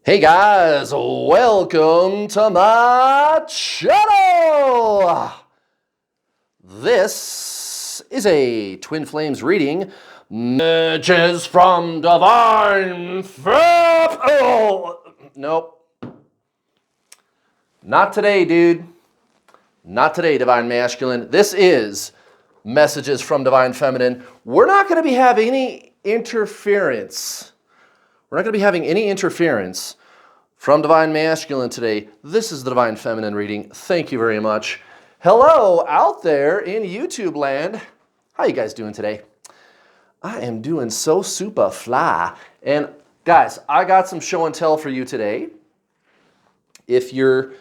Hey guys, welcome to my channel! This is a Twin Flames reading, Messages from Divine Oh, nope. Not today, dude. Not today, Divine Masculine. This is Messages from Divine Feminine. We're not going to be having any interference. From Divine Masculine today. This is the Divine Feminine reading. Thank you very much. Hello out there in YouTube land. How you guys doing today? I am doing so super fly. And guys, I got some show and tell for you today. If you're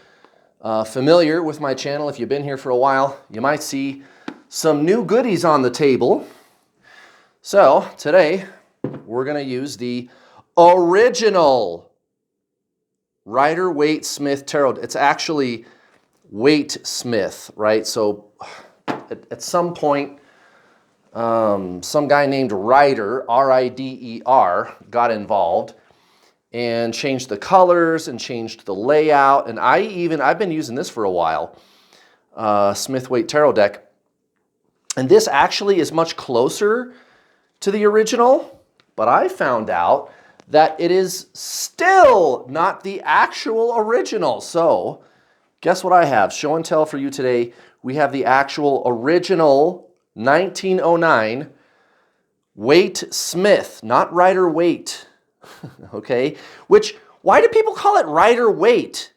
familiar with my channel, if you've been here for a while, you might see some new goodies on the table. So today, we're going to use the original Rider-Waite-Smith Tarot. It's actually Waite-Smith, right? So at some point, some guy named Rider, R-I-D-E-R, got involved and changed the colors and changed the layout. And I've been using this for a while, Smith-Waite Tarot deck. And this actually is much closer to the original, but I found out that it is still not the actual original. So guess what I have? Show and tell for you today. We have the actual original 1909 Waite-Smith, not Rider-Waite. Okay? Why do people call it Rider-Waite?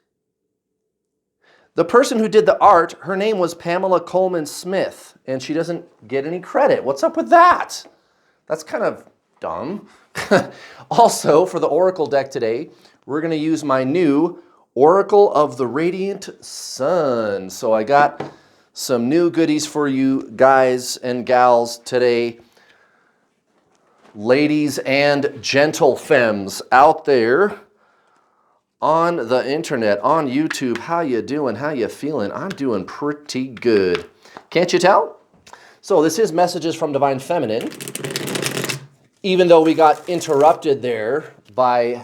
The person who did the art, her name was Pamela Coleman Smith, and she doesn't get any credit. What's up with that? That's kind of dumb. Also, for the Oracle deck today, we're going to use my new Oracle of the Radiant Sun. So I got some new goodies for you guys and gals today. Ladies and gentle femmes out there on the internet, on YouTube, how you doing? How you feeling? I'm doing pretty good. Can't you tell? So this is Messages from Divine Feminine. Even though we got interrupted there by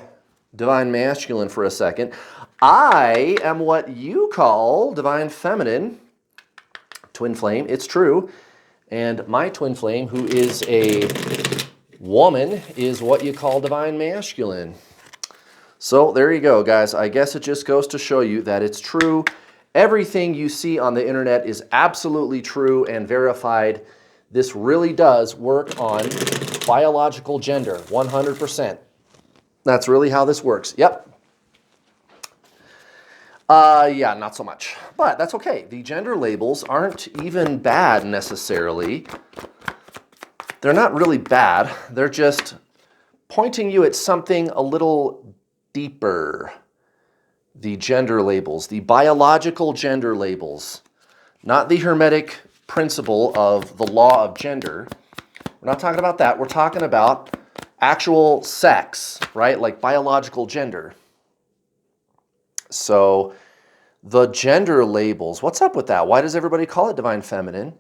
Divine Masculine for a second, I am what you call Divine Feminine, Twin Flame. It's true. And my Twin Flame, who is a woman, is what you call Divine Masculine. So there you go, guys. I guess it just goes to show you that it's true. Everything you see on the internet is absolutely true and verified. This really does work on biological gender, 100%. That's really how this works. Yep. Yeah, not so much. But that's okay. The gender labels aren't even bad necessarily. They're not really bad. They're just pointing you at something a little deeper. The gender labels, the biological gender labels, not the hermetic principle of the law of gender. We're not talking about that. We're talking about actual sex, right? Like biological gender. So the gender labels, what's up with that? Why does everybody call it Divine Feminine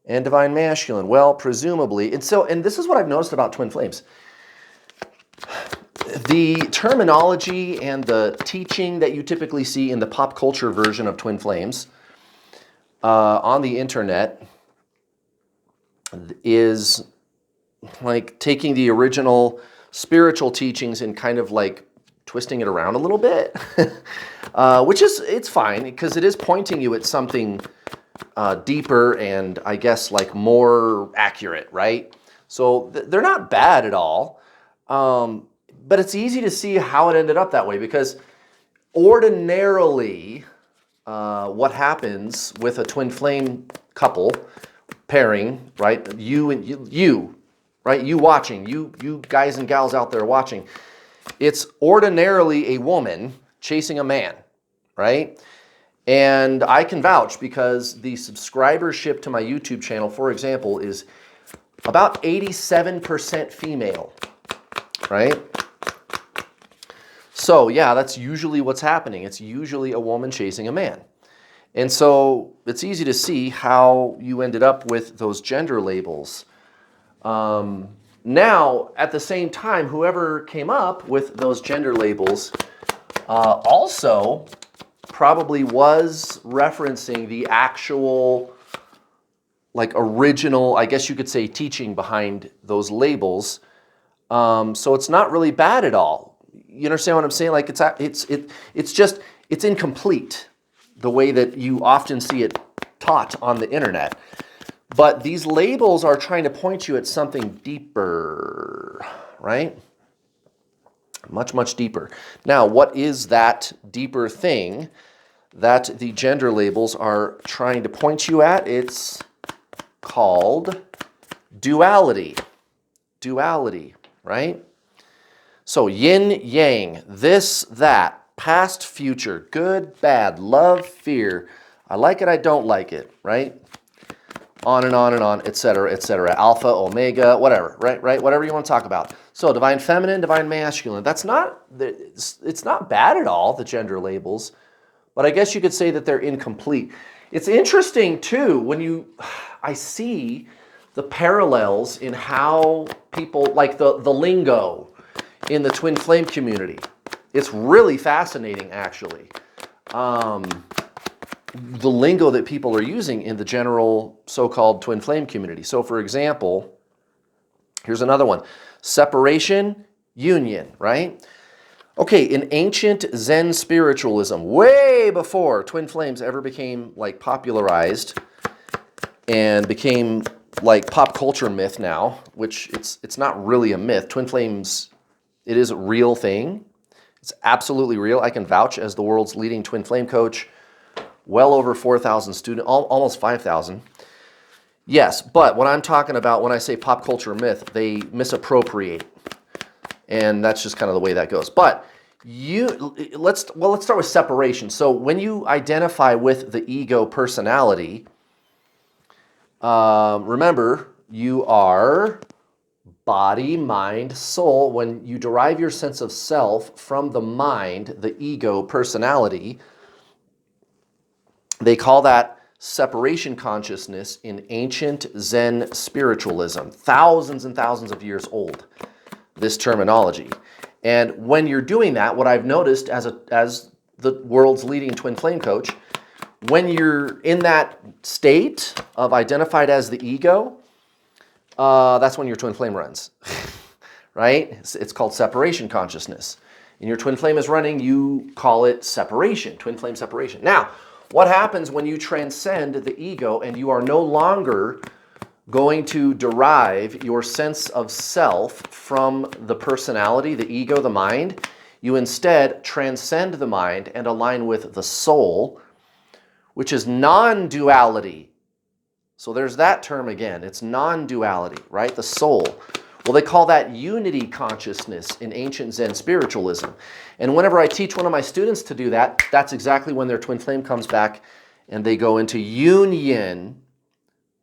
and Divine Masculine? Well, presumably, and this is what I've noticed about Twin Flames. The terminology and the teaching that you typically see in the pop culture version of Twin Flames on the internet is like taking the original spiritual teachings and kind of like twisting it around a little bit, it's fine because it is pointing you at something deeper and I guess like more accurate, right? So they're not bad at all. But it's easy to see how it ended up that way because ordinarily what happens with a twin flame couple pairing, right? You, right? You watching, you guys and gals out there watching. It's ordinarily a woman chasing a man, right? And I can vouch because the subscribership to my YouTube channel, for example, is about 87% female, right? So yeah, that's usually what's happening. It's usually a woman chasing a man. And so it's easy to see how you ended up with those gender labels. Now, at the same time, whoever came up with those gender labels Also, probably was referencing the actual, like, original, I guess you could say, teaching behind those labels. So it's not really bad at all. You understand what I'm saying? Like, it's incomplete the way that you often see it taught on the internet. But these labels are trying to point you at something deeper, right? Much, much deeper. Now, what is that deeper thing that the gender labels are trying to point you at? It's called duality. Duality, right? So yin, yang, this, that, past, future, good, bad, love, fear. I like it, I don't like it, right? On and on and on, etc., etc. Alpha, omega, whatever, right? Whatever you want to talk about. So divine feminine, divine masculine. It's not bad at all, the gender labels, but I guess you could say that they're incomplete. It's interesting too when I see the parallels in how people, like the lingo in the twin flame community. It's really fascinating, actually. The lingo that people are using in the general so-called twin flame community. So for example, here's another one. Separation, union, right? Okay, in ancient Zen spiritualism, way before twin flames ever became like popularized and became like pop culture myth now, which it's not really a myth. Twin flames, it is a real thing. It's absolutely real. I can vouch as the world's leading twin flame coach. Well over 4,000 students, almost 5,000. Yes, but what I'm talking about when I say pop culture myth, they misappropriate. And that's just kind of the way that goes. But let's start with separation. So when you identify with the ego personality, remember, you are body, mind, soul. When you derive your sense of self from the mind, the ego personality, they call that separation consciousness in ancient Zen spiritualism, thousands and thousands of years old, this terminology. And when you're doing that, what I've noticed as the world's leading twin flame coach, when you're in that state of identified as the ego, that's when your twin flame runs, right? It's called separation consciousness. And your twin flame is running, you call it separation, twin flame separation. Now, what happens when you transcend the ego and you are no longer going to derive your sense of self from the personality, the ego, the mind? You instead transcend the mind and align with the soul, which is non-duality. So there's that term again. It's non-duality, right? The soul. Well, they call that unity consciousness in ancient Zen spiritualism. And whenever I teach one of my students to do that, that's exactly when their twin flame comes back and they go into union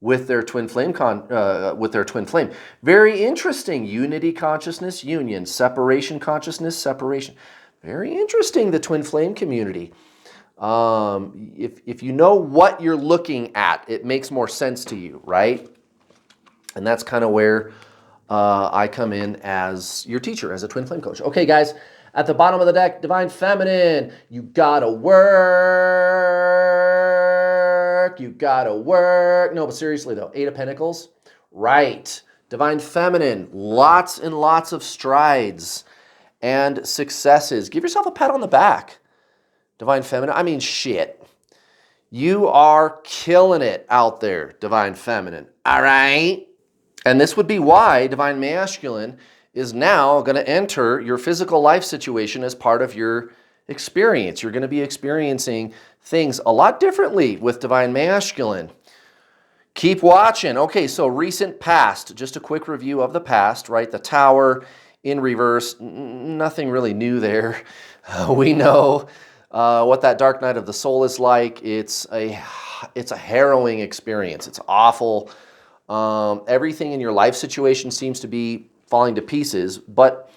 with their twin flame. Very interesting. Unity consciousness, union. Separation consciousness, separation. Very interesting, the twin flame community. If you know what you're looking at, it makes more sense to you, right? And that's kind of where I come in as your teacher, as a twin flame coach. Okay, guys, at the bottom of the deck, divine feminine, you gotta work. You gotta work. No, but seriously though, 8 of Pentacles, right? Divine feminine, lots and lots of strides and successes. Give yourself a pat on the back. Divine feminine, I mean, shit. You are killing it out there, divine feminine. All right? And this would be why divine masculine is now going to enter your physical life situation as part of your experience. You're going to be experiencing things a lot differently with divine masculine. Keep watching. Okay, so recent past. Just a quick review of the past, right? The Tower in reverse. Nothing really new there. We know what that dark night of the soul is like. It's a harrowing experience. It's awful. Everything in your life situation seems to be falling to pieces, but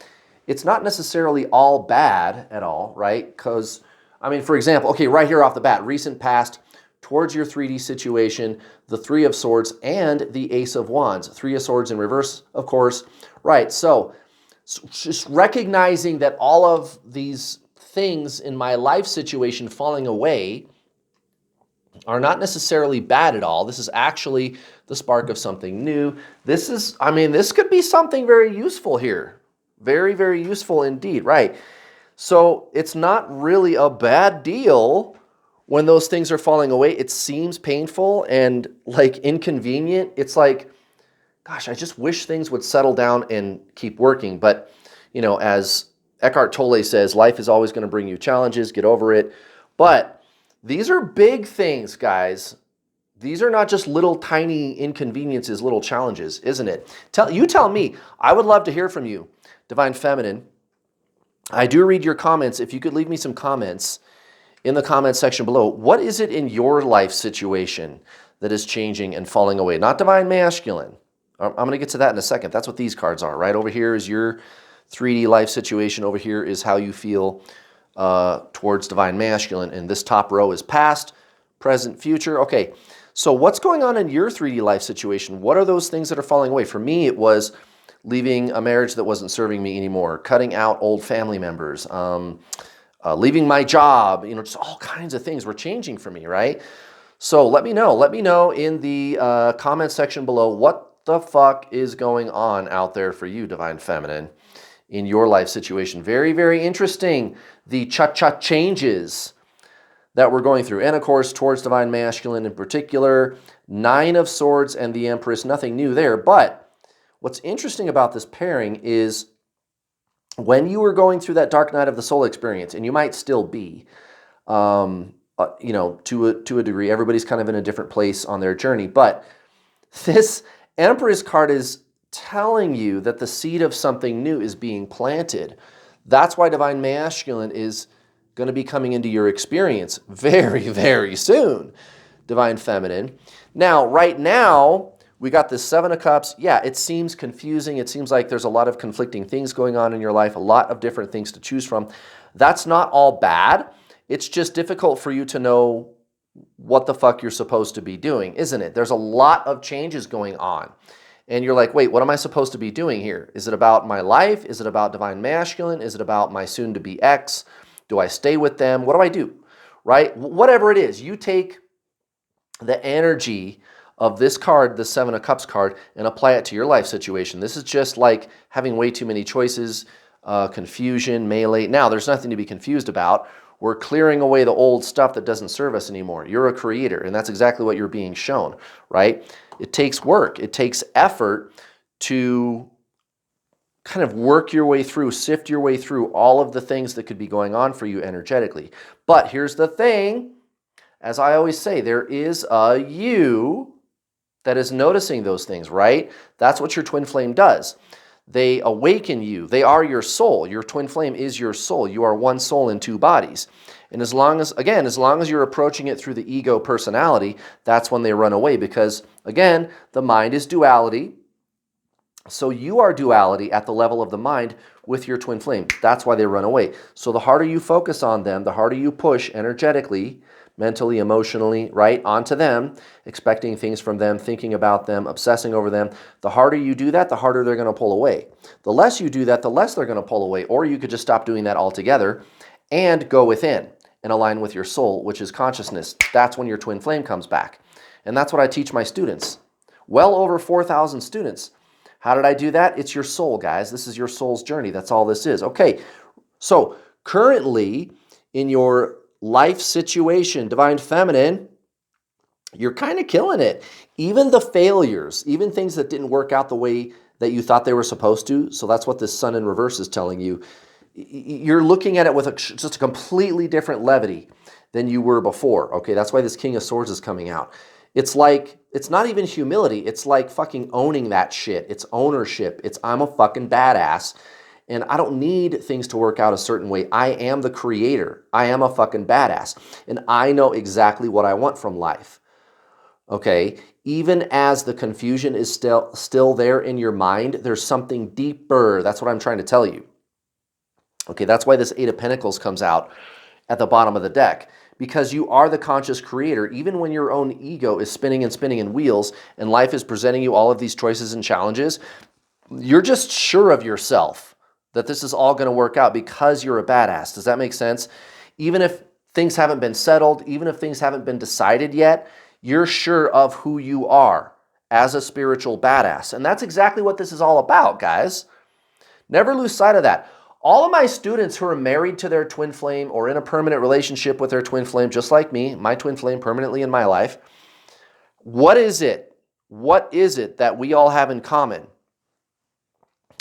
it's not necessarily all bad at all, right? Because, I mean, for example, okay, right here off the bat, recent past towards your 3D situation, the 3 of Swords and the Ace of Wands. 3 of Swords in reverse, of course. Right, so just recognizing that all of these things in my life situation falling away are not necessarily bad at all. This is actually the spark of something new. This could be something very useful here. Very, very useful indeed, right? So it's not really a bad deal when those things are falling away. It seems painful and like inconvenient. It's like, gosh, I just wish things would settle down and keep working. But, as Eckhart Tolle says, life is always going to bring you challenges. Get over it. But these are big things, guys. These are not just little tiny inconveniences, little challenges, isn't it? You tell me. I would love to hear from you, Divine Feminine. I do read your comments. If you could leave me some comments in the comment section below. What is it in your life situation that is changing and falling away? Not Divine Masculine. I'm going to get to that in a second. That's what these cards are, right? Over here is your 3D life situation. Over here is how you feel towards Divine Masculine. And this top row is past, present, future. Okay, so what's going on in your 3D life situation? What are those things that are falling away? For me, it was leaving a marriage that wasn't serving me anymore, cutting out old family members, leaving my job, just all kinds of things were changing for me, right? So let me know. Let me know in the comment section below what the fuck is going on out there for you, Divine Feminine, in your life situation. Very, very interesting, the cha-cha changes that we're going through. And of course, towards Divine Masculine in particular, 9 of Swords and the Empress, nothing new there. But what's interesting about this pairing is when you were going through that dark night of the soul experience, and you might still be, to a degree, everybody's kind of in a different place on their journey. But this Empress card is telling you that the seed of something new is being planted. That's why Divine Masculine is going to be coming into your experience very, very soon, Divine Feminine. Now, right now, we got this 7 of Cups. Yeah, it seems confusing. It seems like there's a lot of conflicting things going on in your life, a lot of different things to choose from. That's not all bad. It's just difficult for you to know what the fuck you're supposed to be doing, isn't it? There's a lot of changes going on. And you're like, wait, what am I supposed to be doing here? Is it about my life? Is it about Divine Masculine? Is it about my soon-to-be ex? Do I stay with them? What do I do? Right? Whatever it is, you take the energy of this card, the 7 of Cups card, and apply it to your life situation. This is just like having way too many choices, confusion, melee. Now, there's nothing to be confused about. We're clearing away the old stuff that doesn't serve us anymore. You're a creator, and that's exactly what you're being shown, right? It takes work. It takes effort to kind of work your way through, sift your way through all of the things that could be going on for you energetically. But here's the thing. As I always say, there is a you that is noticing those things, right? That's what your twin flame does. They awaken you. They are your soul. Your twin flame is your soul. You are one soul in 2 bodies. And as long as you're approaching it through the ego personality, that's when they run away because, again, the mind is duality. So you are duality at the level of the mind with your twin flame. That's why they run away. So the harder you focus on them, the harder you push energetically, mentally, emotionally, right, onto them, expecting things from them, thinking about them, obsessing over them. The harder you do that, the harder they're going to pull away. The less you do that, the less they're going to pull away. Or you could just stop doing that altogether and go within and align with your soul, which is consciousness. That's when your twin flame comes back. And that's what I teach my students. Well over 4,000 students. How did I do that? It's your soul, guys. This is your soul's journey. That's all this is. Okay, so currently in your life situation, Divine Feminine, you're kind of killing it. Even the failures, even things that didn't work out the way that you thought they were supposed to, so that's what this Sun in reverse is telling you, you're looking at it with just a completely different levity than you were before. Okay, that's why this King of Swords is coming out. It's like, it's not even humility. It's like fucking owning that shit. It's ownership. It's I'm a fucking badass. And I don't need things to work out a certain way. I am the creator. I am a fucking badass. And I know exactly what I want from life. Okay? Even as the confusion is still there in your mind, there's something deeper. That's what I'm trying to tell you. Okay, that's why this 8 of Pentacles comes out at the bottom of the deck. Because you are the conscious creator, even when your own ego is spinning and spinning in wheels and life is presenting you all of these choices and challenges, you're just sure of yourself. that this is all going to work out because you're a badass. Does that make sense? Even if things haven't been settled, even if things haven't been decided yet, you're sure of who you are as a spiritual badass. And that's exactly what this is all about, guys. Never lose sight of that. All of my students who are married to their twin flame or in a permanent relationship with their twin flame, just like me, my twin flame permanently in my life, what is it? What is it that we all have in common?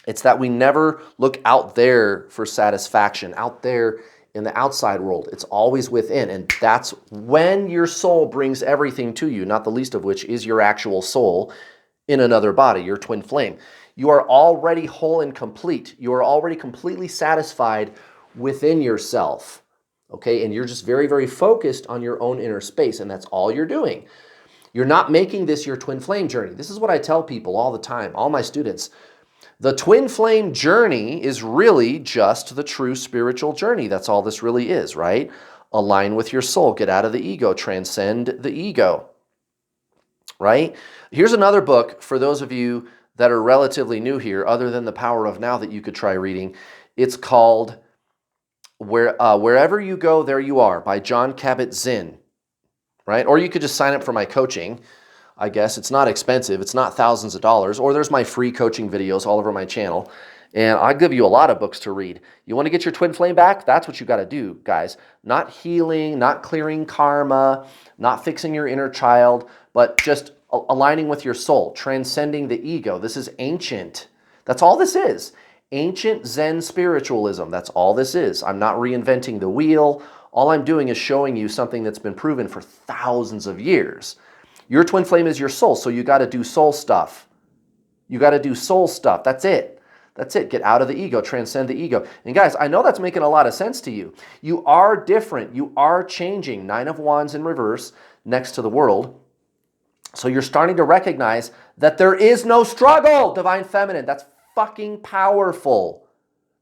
It's that we never look out there for satisfaction, out there in the outside world. It's always within. And that's when your soul brings everything to you, not the least of which is your actual soul in another body, your twin flame. You are already whole and complete. You are already completely satisfied within yourself. Okay? And you're just very, very focused on your own inner space. And that's all you're doing. You're not making this your twin flame journey. This is what I tell people all the time, all my students. The twin flame journey is really just the true spiritual journey. That's all this really is, right? Align with your soul. Get out of the ego. Transcend the ego, right? Here's another book for those of you that are relatively new here, other than The Power of Now, that you could try reading. It's called Wherever You Go, There You Are by Jon Kabat-Zinn, right? Or you could just sign up for my coaching. I guess it's not expensive. It's not thousands of dollars. Or there's my free coaching videos all over my channel. And I give you a lot of books to read. You want to get your twin flame back? That's what you got to do, guys. Not healing, not clearing karma, not fixing your inner child, but just aligning with your soul, transcending the ego. This is ancient. That's all this is. Ancient Zen spiritualism. That's all this is. I'm not reinventing the wheel. All I'm doing is showing you something that's been proven for thousands of years. Your twin flame is your soul, so you got to do soul stuff. You got to do soul stuff. That's it. That's it. Get out of the ego. Transcend the ego. And guys, I know that's making a lot of sense to you. You are different. You are changing. 9 of Wands in reverse next to the world. So you're starting to recognize that there is no struggle, Divine Feminine. That's fucking powerful.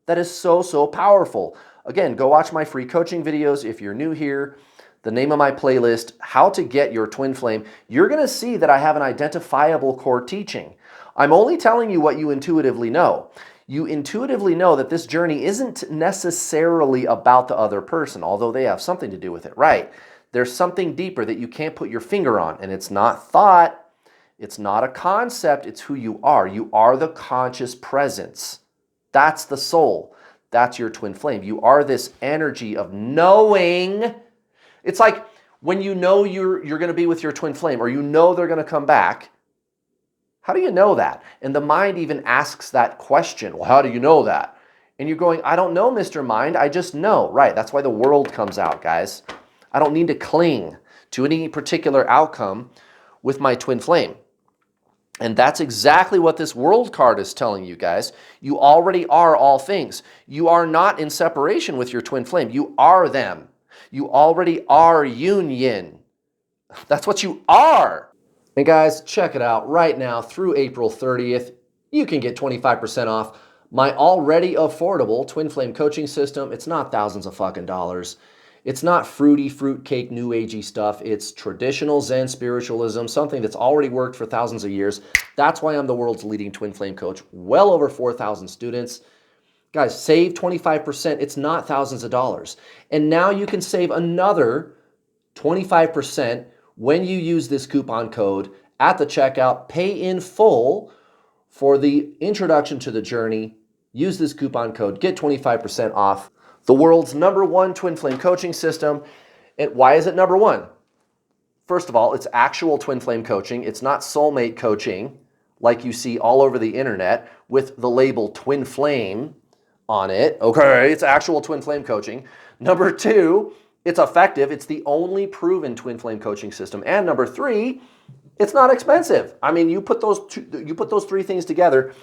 That is so, so powerful. Again, go watch my free coaching videos if you're new here. The name of my playlist, How to Get Your Twin Flame. You're going to see that I have an identifiable core teaching. I'm only telling you what you intuitively know. You intuitively know that this journey isn't necessarily about the other person, although they have something to do with it, right? There's something deeper that you can't put your finger on, and it's not thought. It's not a concept. It's who you are. You are the conscious presence. That's the soul. That's your twin flame. You are this energy of knowing. It's like when you know you're going to be with your twin flame, or you know they're going to come back. How do you know that? And the mind even asks that question. Well, how do you know that? And you're going, I don't know, Mr. Mind. I just know. Right. That's why the world comes out, guys. I don't need to cling to any particular outcome with my twin flame. And that's exactly what this world card is telling you, guys. You already are all things. You are not in separation with your twin flame. You are them. You already are union. That's what you are. And guys, check it out right now through April 30th. You can get 25% off my already affordable twin flame coaching system. It's not thousands of fucking dollars. It's not fruity, fruitcake, new agey stuff. It's traditional Zen spiritualism, something that's already worked for thousands of years. That's why I'm the world's leading twin flame coach. Well over 4,000 students. Guys, save 25%. It's not thousands of dollars. And now you can save another 25% when you use this coupon code at the checkout. Pay in full for the introduction to the journey. Use this coupon code. Get 25% off the world's #1 twin flame coaching system. And why is it #1? First of all, it's actual twin flame coaching. It's not soulmate coaching like you see all over the internet with the label twin flame on it. Okay, it's actual twin flame coaching. #2, it's effective. It's the only proven twin flame coaching system. And #3, it's not expensive. I mean, you put those 3 things together,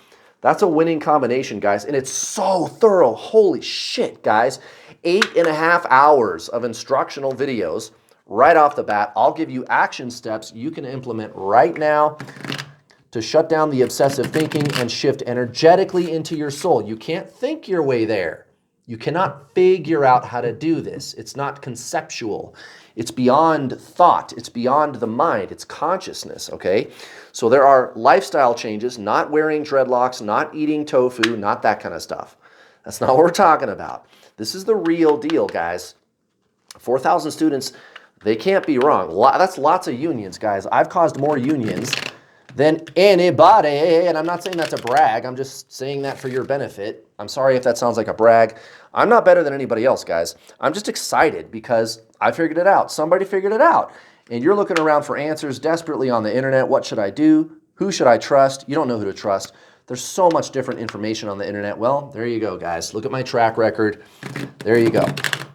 that's a winning combination, guys. And it's so thorough. Holy shit, guys. 8.5 hours of instructional videos right off the bat. I'll give you action steps you can implement right now to shut down the obsessive thinking and shift energetically into your soul. You can't think your way there. You cannot figure out how to do this. It's not conceptual. It's beyond thought. It's beyond the mind. It's consciousness, okay? So there are lifestyle changes, not wearing dreadlocks, not eating tofu, not that kind of stuff. That's not what we're talking about. This is the real deal, guys. 4,000 students, they can't be wrong. That's lots of unions, guys. I've caused more unions than anybody, and I'm not saying that's a brag. I'm just saying that for your benefit. I'm sorry if that sounds like a brag. I'm not better than anybody else, guys. I'm just excited because I figured it out. Somebody figured it out. And you're looking around for answers desperately on the internet. What should I do? Who should I trust? You don't know who to trust. There's so much different information on the internet. Well, there you go, guys. Look at my track record. There you go.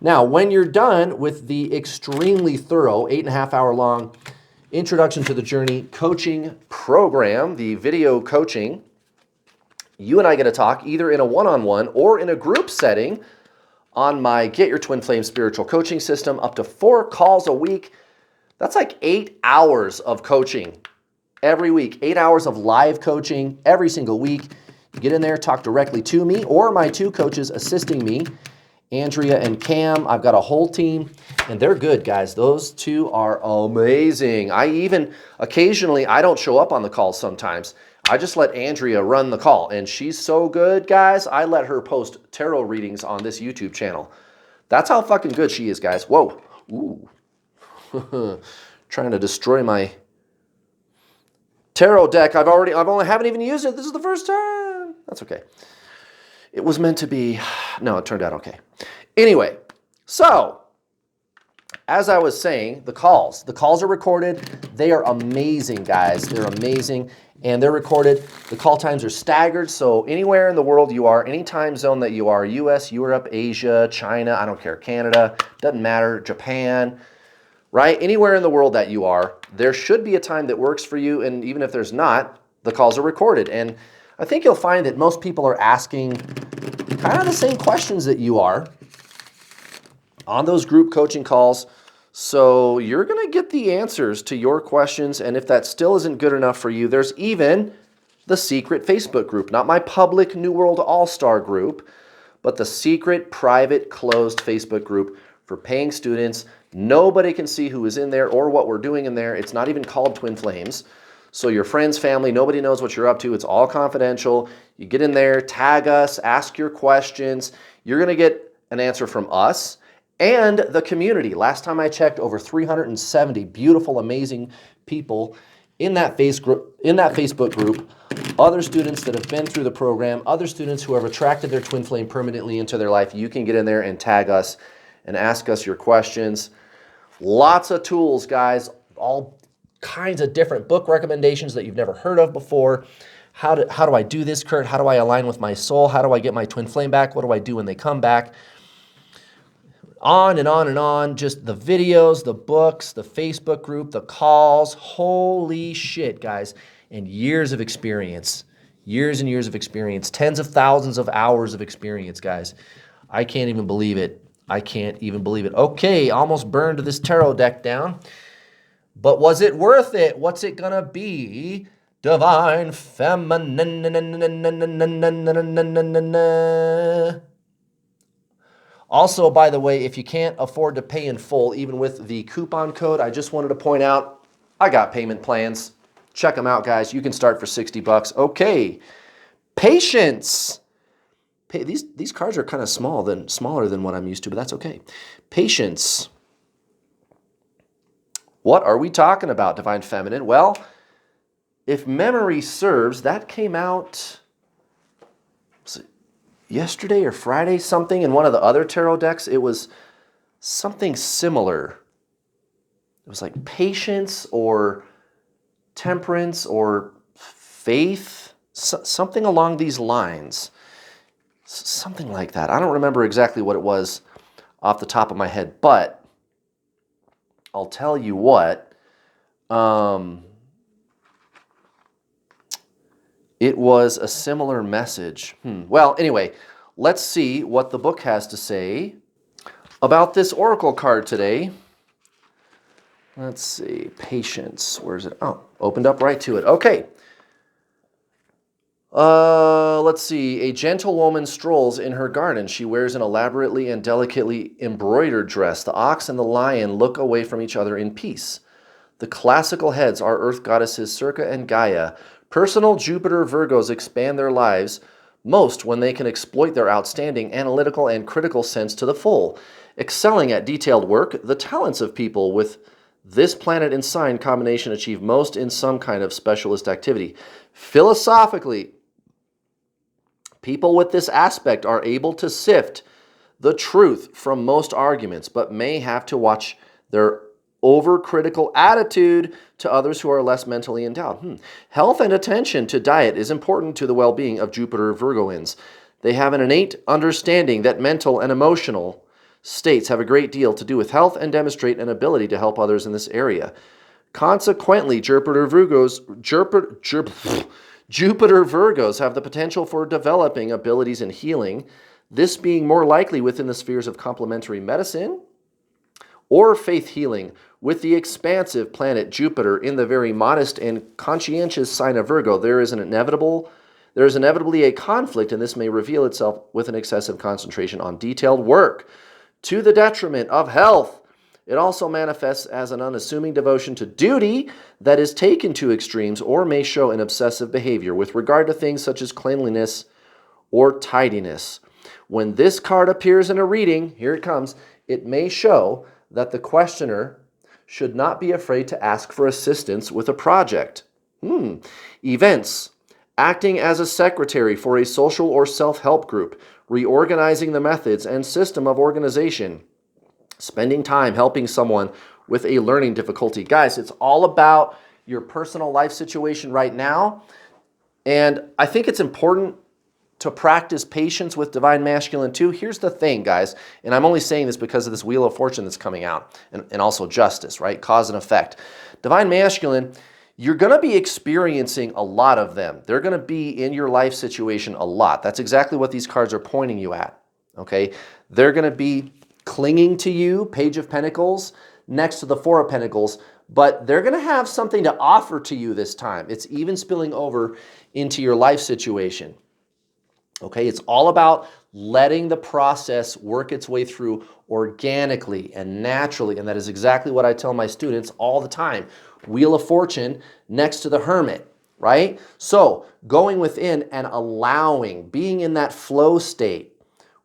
Now, when you're done with the extremely thorough 8.5 hour long Introduction to the Journey coaching program, the video coaching, you and I get to talk either in a one-on-one or in a group setting on my Get Your Twin Flame spiritual coaching system, up to 4 calls a week. That's like 8 hours of coaching every week, 8 hours of live coaching every single week. You get in there, talk directly to me or my 2 coaches assisting me, Andrea and Cam. I've got a whole team, and they're good, guys. Those 2 are amazing. Occasionally, I don't show up on the calls sometimes. I just let Andrea run the call, and she's so good, guys. I let her post tarot readings on this YouTube channel. That's how fucking good she is, guys. Whoa. Ooh. Trying to destroy my tarot deck. I haven't even used it. This is the first time. That's okay. It was meant to be. No, it turned out okay. Anyway, so as I was saying, the calls are recorded. They are amazing, guys. They're amazing, and they're recorded. The call times are staggered, so anywhere in the world you are, any time zone that you are, US, Europe, Asia, China, I don't care, Canada, doesn't matter, Japan, right? Anywhere in the world that you are, there should be a time that works for you, and even if there's not, the calls are recorded. And I think you'll find that most people are asking kind of the same questions that you are on those group coaching calls. So you're going to get the answers to your questions. And if that still isn't good enough for you, there's even the secret Facebook group, not my public New World All-Star group, but the secret, private, closed Facebook group for paying students. Nobody can see who is in there or what we're doing in there. It's not even called Twin Flames. So your friends, family, nobody knows what you're up to. It's all confidential. You get in there, tag us, ask your questions. You're going to get an answer from us and the community. Last time I checked, over 370 beautiful, amazing people in that Facebook group. Other students that have been through the program, other students who have attracted their twin flame permanently into their life. You can get in there and tag us and ask us your questions. Lots of tools, guys, all kinds of different book recommendations that you've never heard of before. How do I do this, Kurt? How do I align with my soul? How do I get my twin flame back? What do I do when they come back? On and on and on. Just the videos, the books, the Facebook group, the calls. Holy shit, guys. And years of experience. Years and years of experience. Tens of thousands of hours of experience, guys. I can't even believe it. I can't even believe it. Okay, almost burned this tarot deck down. But was it worth it? What's it gonna be? Divine Feminine. Also, by the way, if you can't afford to pay in full, even with the coupon code, I just wanted to point out, I got payment plans. Check them out, guys. You can start for $60. Okay. Patience. These cards are kind of smaller than what I'm used to, but that's okay. Patience. What are we talking about, Divine Feminine? Well, if memory serves, that came out yesterday or Friday, something in one of the other tarot decks. It was something similar. It was like patience or temperance or faith, something along these lines. Something like that. I don't remember exactly what it was off the top of my head, but I'll tell you what, it was a similar message. Well, anyway, let's see what the book has to say about this oracle card today. Let's see, patience. Where's it? Oh, opened up right to it. Okay. Let's see. A gentle woman strolls in her garden. She wears an elaborately and delicately embroidered dress. The ox and the lion look away from each other in peace. The classical heads are earth goddesses Circe and Gaia. Personal Jupiter Virgos expand their lives, most when they can exploit their outstanding analytical and critical sense to the full. Excelling at detailed work, the talents of people with this planet and sign combination achieve most in some kind of specialist activity. Philosophically, people with this aspect are able to sift the truth from most arguments, but may have to watch their overcritical attitude to others who are less mentally endowed. Health and attention to diet is important to the well-being of Jupiter Virgoins. They have an innate understanding that mental and emotional states have a great deal to do with health and demonstrate an ability to help others in this area. Consequently, Jupiter Virgos have the potential for developing abilities in healing, this being more likely within the spheres of complementary medicine or faith healing, with the expansive planet Jupiter in the very modest and conscientious sign of Virgo. There is inevitably a conflict, and this may reveal itself with an excessive concentration on detailed work, to the detriment of health. It also manifests as an unassuming devotion to duty that is taken to extremes, or may show an obsessive behavior with regard to things such as cleanliness or tidiness. When this card appears in a reading, here it comes, it may show that the questioner should not be afraid to ask for assistance with a project. Events. Acting as a secretary for a social or self-help group, reorganizing the methods and system of organization, spending time helping someone with a learning difficulty. Guys, it's all about your personal life situation right now, and I think it's important to practice patience with Divine Masculine too. Here's the thing, guys, and I'm only saying this because of this Wheel of Fortune that's coming out, and also justice, right? Cause and effect. Divine Masculine, you're going to be experiencing a lot of them. They're going to be in your life situation a lot. That's exactly what these cards are pointing you at, okay? They're going to be clinging to you, Page of Pentacles, next to the Four of Pentacles, but they're going to have something to offer to you this time. It's even spilling over into your life situation. Okay, it's all about letting the process work its way through organically and naturally, and that is exactly what I tell my students all the time. Wheel of Fortune next to the Hermit, right? So going within and allowing, being in that flow state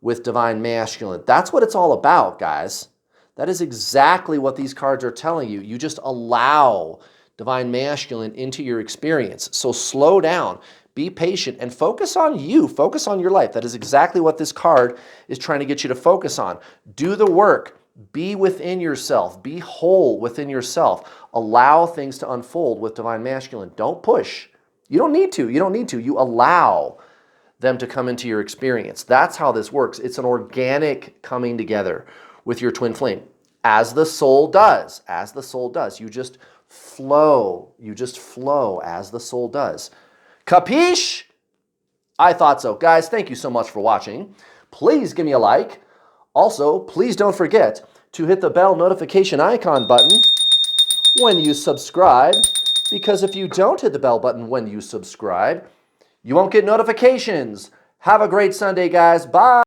with Divine Masculine, that's what it's all about, guys. That is exactly what these cards are telling you. You just allow Divine Masculine into your experience. So slow down. Be patient and focus on you. Focus on your life. That is exactly what this card is trying to get you to focus on. Do the work. Be within yourself. Be whole within yourself. Allow things to unfold with Divine Masculine. Don't push. You don't need to. You don't need to. You allow them to come into your experience. That's how this works. It's an organic coming together with your twin flame, as the soul does. As the soul does. You just flow. You just flow as the soul does. Capiche? I thought so. Guys, thank you so much for watching. Please give me a like. Also, please don't forget to hit the bell notification icon button when you subscribe, because if you don't hit the bell button when you subscribe, you won't get notifications. Have a great Sunday, guys. Bye.